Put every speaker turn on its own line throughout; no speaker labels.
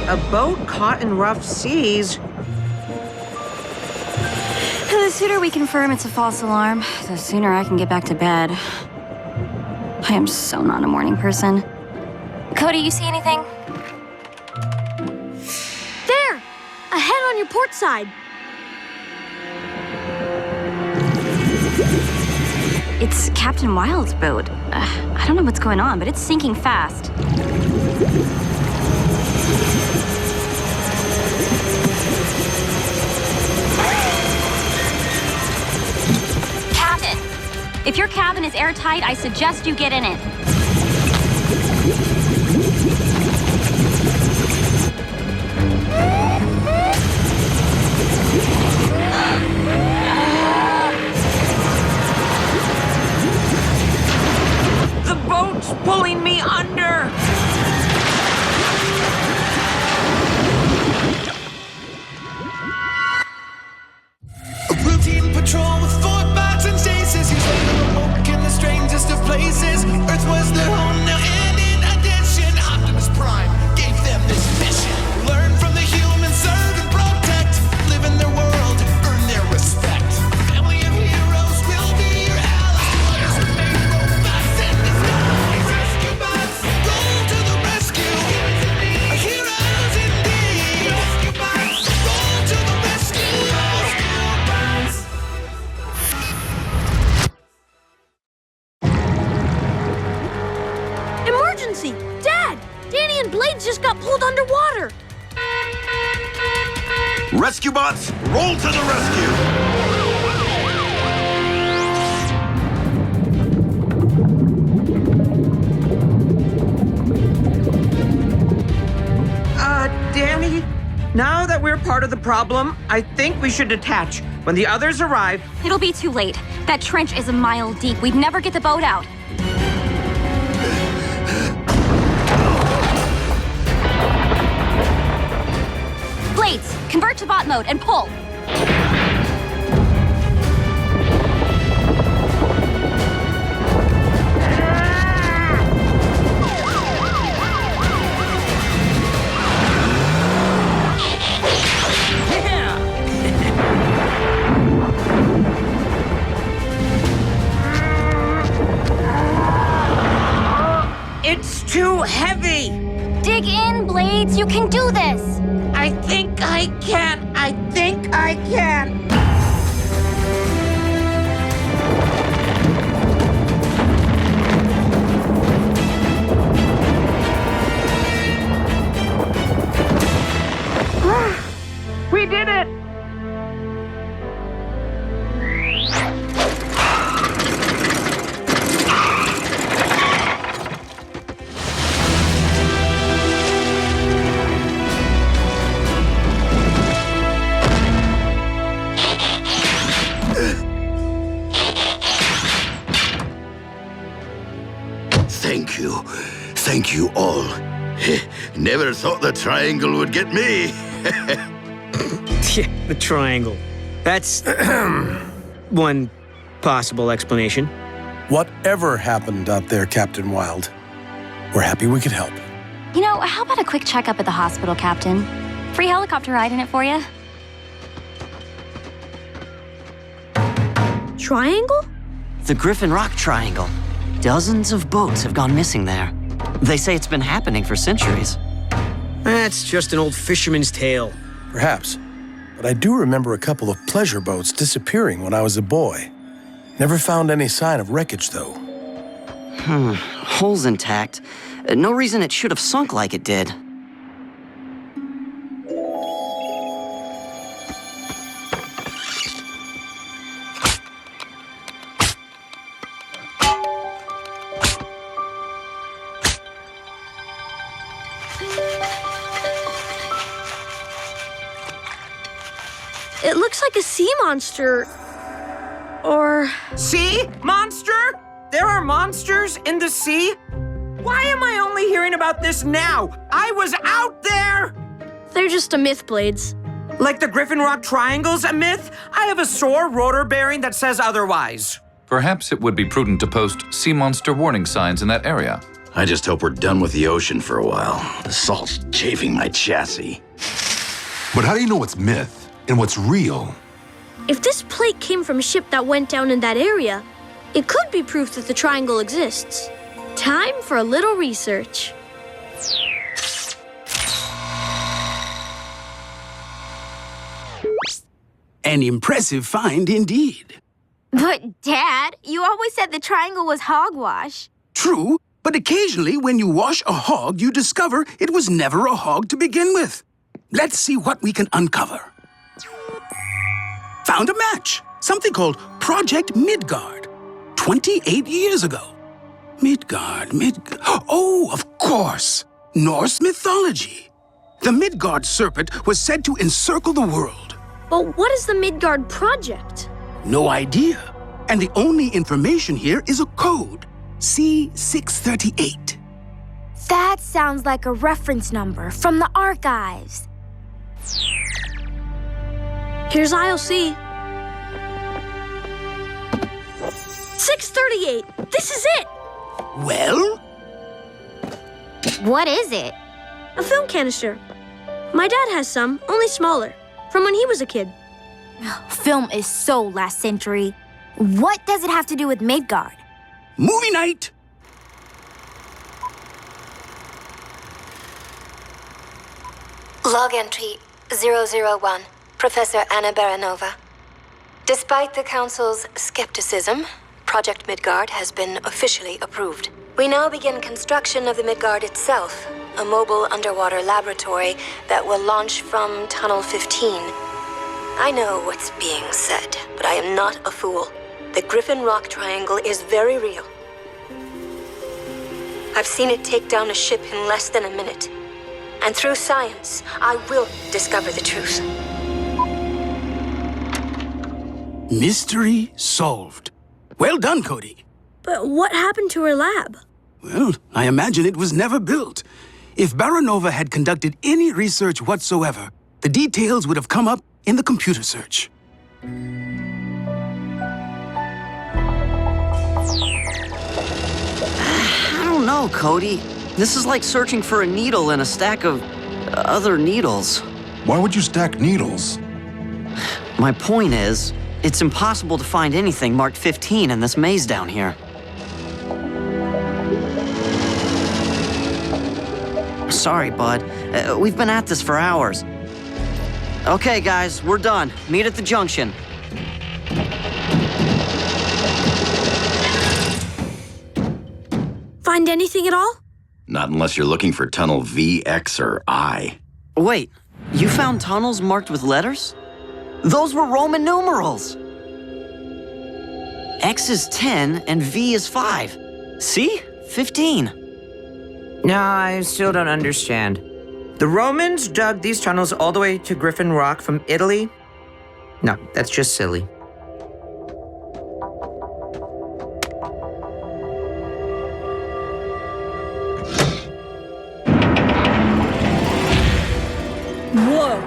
A boat caught in rough seas?
The sooner we confirm it's a false alarm, the sooner I can get back to bed. I am so not a morning person. Cody, you see anything?
There! Ahead on your port side.
It's Captain Wild's boat. I don't know what's going on, but it's sinking fast. Captain! If your cabin is airtight, I suggest you get in it.
The boat's pulling me under!
A routine patrol with 4 bots and chases. You awoke in the strangest of places. Earth was their home now, and in addition, Optimus Prime gave them this mission. Learn from the humans, serve and protect. Live in their world, earn their respect. Family of heroes will be your allies. Remain robots in disguise. Rescue bots, roll to the rescue. Heroes indeed. Rescue bots, roll to the rescue.
Emergency! Dad! Danny and Blades just got pulled underwater.
Rescue bots, roll to the rescue!
Danny, now that we're part of the problem, I think we should detach. When the others arrive,
It'll be too late. That trench is a mile deep. We'd never get the boat out. Blades, convert to bot mode and pull.
it's too heavy!
Dig in, Blades. You can do this.
I think I can. I think I can. We did it!
Thank you. Thank you all. Never thought the triangle would get me.
The triangle. That's one possible explanation.
Whatever happened out there, Captain Wild, we're happy we could help.
You know, how about a quick checkup at the hospital, Captain? Free helicopter ride in it for you?
Triangle?
The Griffin Rock Triangle. Dozens of boats have gone missing there. They say it's been happening for centuries.
That's just an old fisherman's tale.
Perhaps. But I do remember a couple of pleasure boats disappearing when I was a boy. Never found any sign of wreckage, though.
Hull's intact. No reason it should have sunk like it did.
It looks like a sea monster. Or...
See? Monster? There are monsters in the sea? Why am I only hearing about this now? I was out there!
they're just a myth, Blades.
Like the Griffin Rock Triangle's a myth? I have a sore rotor bearing that says otherwise.
Perhaps it would be prudent to post sea monster warning signs in that area.
I just hope we're done with the ocean for a while. The salt's chafing my chassis.
But how do you know what's myth and what's real?
If this plate came from a ship that went down in that area, it could be proof that the triangle exists. Time for a little research.
An impressive find indeed.
But, Dad, you always said the triangle was hogwash.
True, but occasionally when you wash a hog, you discover it was never a hog to begin with. Let's see what we can uncover. Found a match. Something called Project Midgard. 28 years ago. Midgard. Oh, of course. Norse mythology. The Midgard serpent was said to encircle the world.
But what is the Midgard Project?
No idea. And the only information here is a code. C638.
That sounds like a reference number from the archives.
Here's ILC. 638. This is it.
Well?
What is it?
A film canister. My dad has some, only smaller, from when he was a kid.
Film is so last century. What does it have to do with Midgard?
Movie night!
Log entry 001, Professor Anna Baranova. Despite the Council's skepticism, Project Midgard has been officially approved. We now begin construction of the Midgard itself, a mobile underwater laboratory that will launch from Tunnel 15. I know what's being said, but I am not a fool. The Griffin rock triangle is very real. I've seen it take down a ship in less than a minute. And through science, I will discover the truth.
Mystery solved. Well done, Cody.
But what happened to her lab?
Well, I imagine it was never built. If Baranova had conducted any research whatsoever, the details would have come up in the computer search.
I don't know, Cody. This is like searching for a needle in a stack of other needles.
Why would you stack needles?
My point is, it's impossible to find anything marked 15 in this maze down here. Sorry, bud. We've been at this for hours. Okay, guys, we're done. Meet at the junction.
Find anything at all?
Not unless you're looking for tunnel V, X, or I.
Wait, you found tunnels marked with letters? Those were Roman numerals. X is 10 and V is 5. See? 15.
No, I still don't understand. The Romans dug these tunnels all the way to Griffin Rock from Italy? No, that's just silly.
Whoa!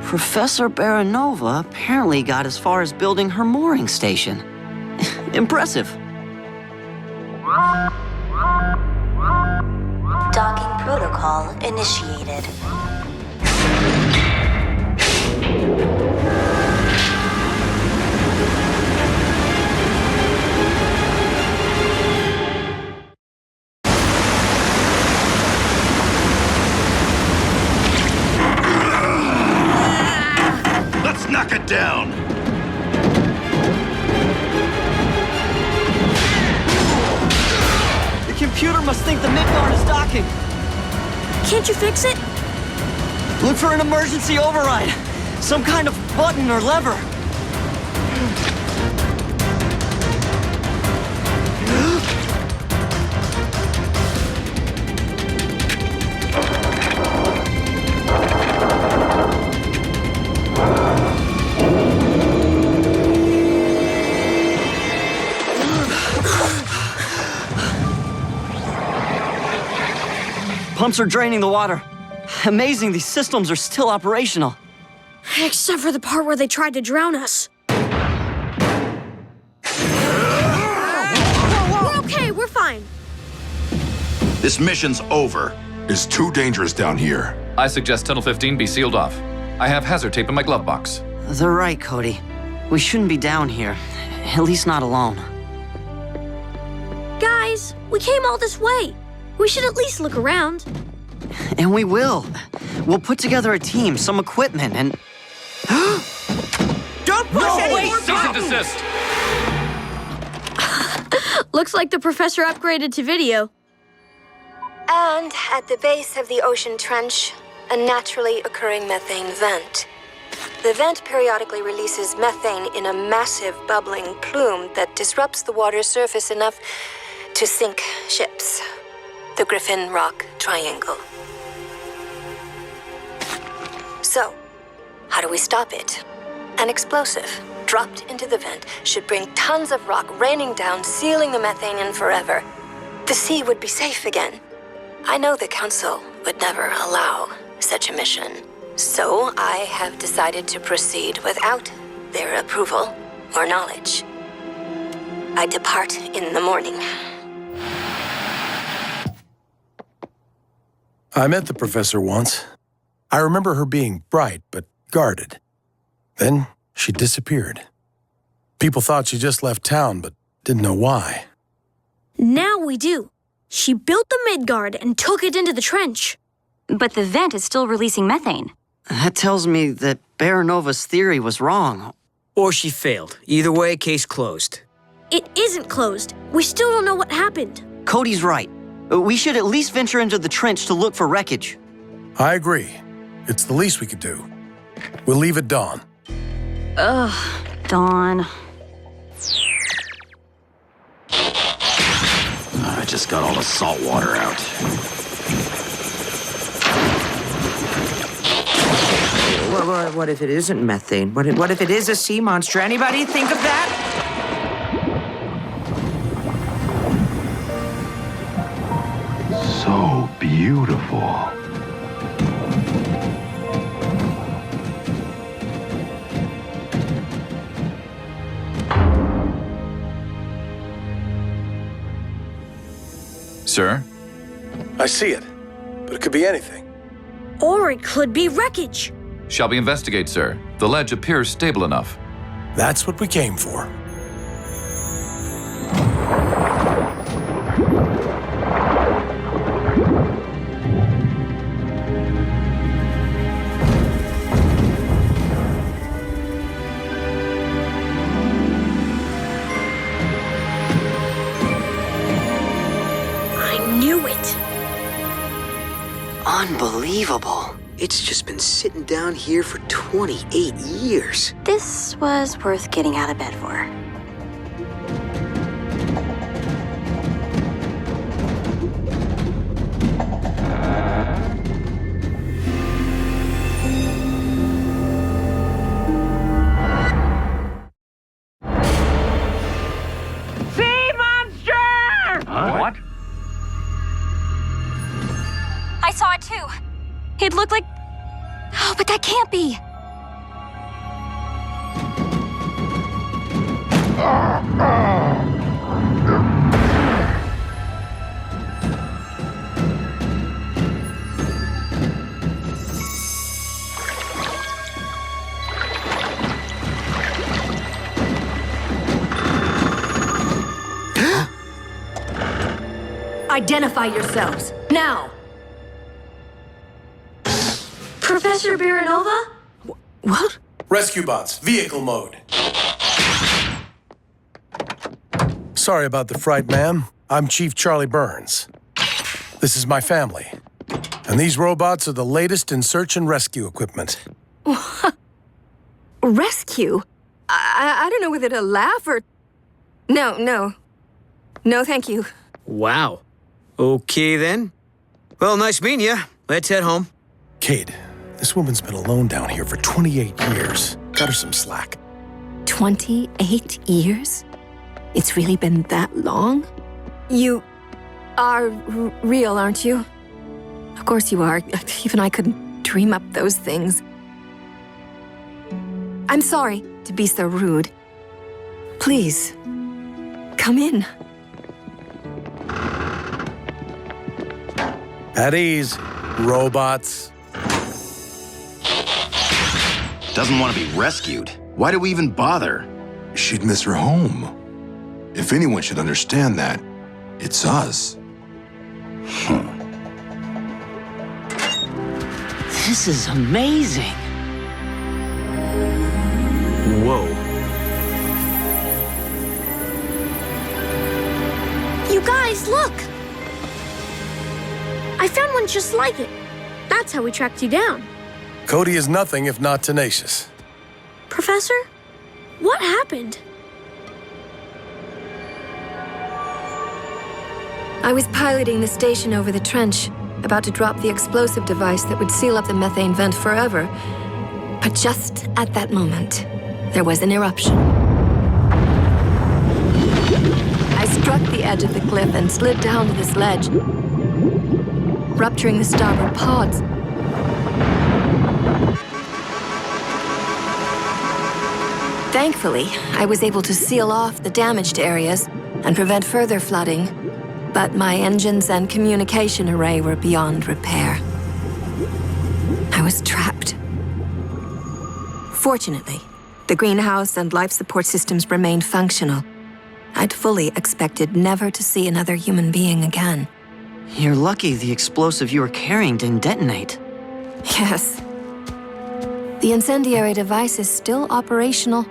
Professor Baranova apparently got as far as building her mooring station. Impressive.
Docking protocol initiated.
Let's knock it down!
The computer must think the Midgard is docking.
Can't you fix it?
Look for an emergency override. Some kind of button or lever. Pumps are draining the water. Amazing these systems are still operational.
Except for the part where they tried to drown us. We're okay, we're fine.
This mission's over. It's too dangerous down here.
I suggest Tunnel 15 be sealed off. I have hazard tape in my glove box.
They're right, Cody. We shouldn't be down here. At least not alone.
Guys, we came all this way. We should at least look around.
And we will. We'll put together a team, some equipment, and...
Don't push any more
Cease and desist!
Looks like the professor upgraded to video.
And at the base of the ocean trench, a naturally occurring methane vent. The vent periodically releases methane in a massive bubbling plume that disrupts the water's surface enough to sink ships. The Griffin Rock Triangle. So, how do we stop it? An explosive dropped into the vent should bring tons of rock raining down, sealing the methane in forever. The sea would be safe again. I know the Council would never allow such a mission, so I have decided to proceed without their approval or knowledge. I depart in the morning.
I met the professor once. I remember her being bright but guarded. Then she disappeared. People thought she just left town, but didn't know why.
Now we do. She built the Midgard and took it into the trench.
But the vent is still releasing methane.
That tells me that Baranova's theory was wrong.
Or she failed. Either way, case closed.
It isn't closed. We still don't know what happened.
Cody's right. We should at least venture into the trench to look for wreckage.
I agree. It's the least we could do. We'll leave at dawn.
Ugh, Dawn.
I just got all the salt water out.
What if it isn't methane? What if it is a sea monster? Anybody think of that?
So beautiful.
Sir?
I see it, but it could be anything.
Or it could be wreckage.
Shall we investigate, sir? The ledge appears stable enough.
That's what we came for.
Unbelievable. It's just been sitting down here for 28 years.
This was worth getting out of bed for.
Sea monster!
What?
I saw it too. It looked like... Oh, but that can't be.
Identify yourselves, now!
Professor Baranova?
What?
Rescue bots, vehicle mode. Sorry about the fright, ma'am. I'm Chief Charlie Burns. This is my family. And these robots are the latest in search and rescue equipment.
Rescue? I don't know whether to laugh or... No, thank you.
Wow. Okay, then. Well, nice meeting you. Let's head home.
Kate, this woman's been alone down here for 28 years. Cut her some slack.
28 years? It's really been that long? You are real, aren't you? Of
course you are. Even I couldn't dream up those things. I'm sorry to be so rude. Please, come in.
At ease, robots.
Doesn't want to be rescued. Why do we even bother?
She'd miss her home. If anyone should understand that, it's us.
This is amazing.
Whoa.
You guys, look! I found one just like it. That's how we tracked you down.
Cody is nothing if not tenacious.
Professor, what happened?
I was piloting the station over the trench, about to drop the explosive device that would seal up the methane vent forever. But just at that moment, there was an eruption. I struck the edge of the cliff and slid down to this ledge, rupturing the starboard pods. Thankfully, I was able to seal off the damaged areas and prevent further flooding, but my engines and communication array were beyond repair. I was trapped. Fortunately, the greenhouse and life support systems remained functional. I'd fully expected never to see another human being again.
You're lucky the explosive you were carrying didn't detonate.
Yes. The incendiary device is still operational,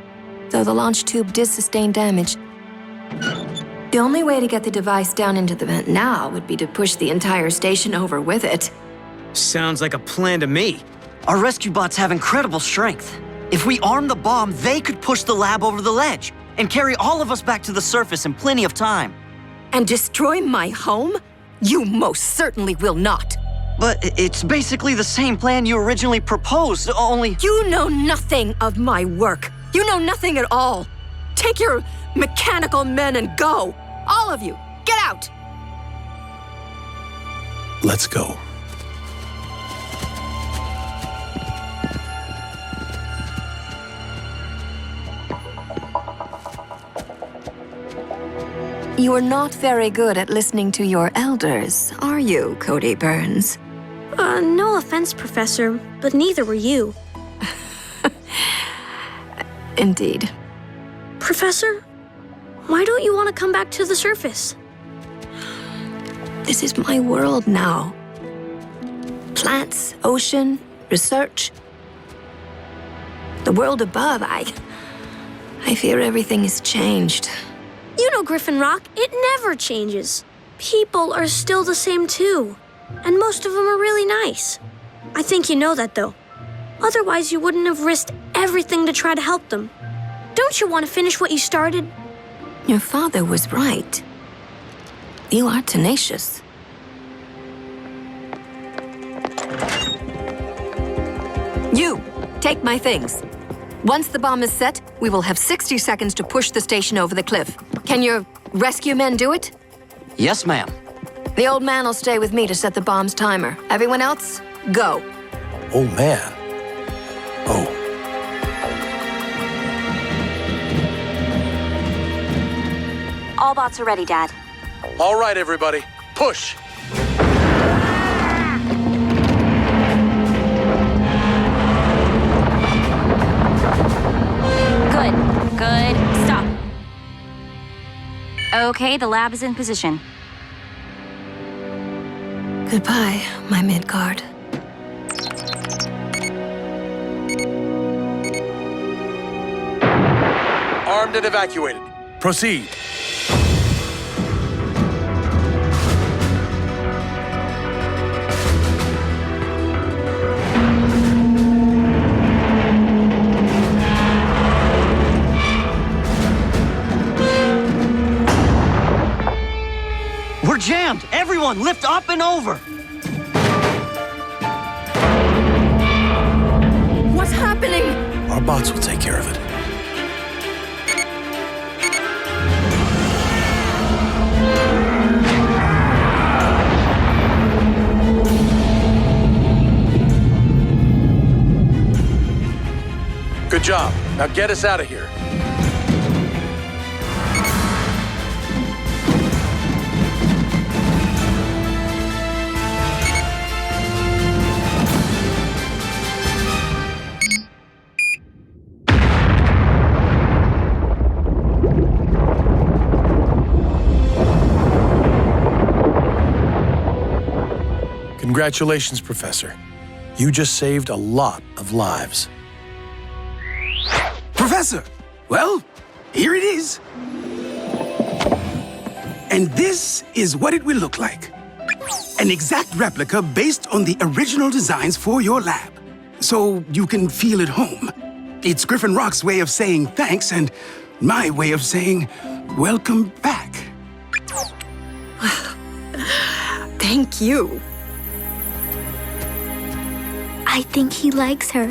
though the launch tube did sustain damage. The only way to get the device down into the vent now would be to push the entire station over with it.
Sounds like a plan to me.
Our rescue bots have incredible strength. If we arm the bomb, they could push the lab over the ledge and carry all of us back to the surface in plenty of time.
And destroy my home? You most certainly will not.
But it's basically the same plan you originally proposed, only...
You know nothing of my work. You know nothing at all. Take your mechanical men and go. All of you, get out.
Let's go.
You are not very good at listening to your elders, are you, Cody Burns?
No offense, Professor, but neither were you.
Indeed.
Professor, why don't you want to come back to the surface?
This is my world now. Plants, ocean, research. The world above, I fear everything has changed.
You know, Griffin Rock, it never changes. People are still the same too. And most of them are really nice. I think you know that, though. Otherwise, you wouldn't have risked everything to try to help them. Don't you want to finish what you started?
Your father was right. You are tenacious. You, take my things. Once the bomb is set, we will have 60 seconds to push the station over the cliff. Can your rescue men do it?
Yes, ma'am.
The old man will stay with me to set the bomb's timer. Everyone else, go.
Old man? Oh.
All bots are ready, Dad.
All right, everybody. Push!
Good. Stop. Okay, the lab is in position.
Goodbye, my Midgard.
Armed and evacuated. Proceed.
We're jammed! Everyone, lift up and over!
What's happening?
Our bots will take care of it. Good job. Now get us out of here. Congratulations, Professor. You just saved a lot of lives.
Professor, well, here it is. And this is what it will look like. An exact replica based on the original designs for your lab. So you can feel at home. It's Griffin Rock's way of saying thanks and my way of saying welcome back.
Thank you.
I think he likes her.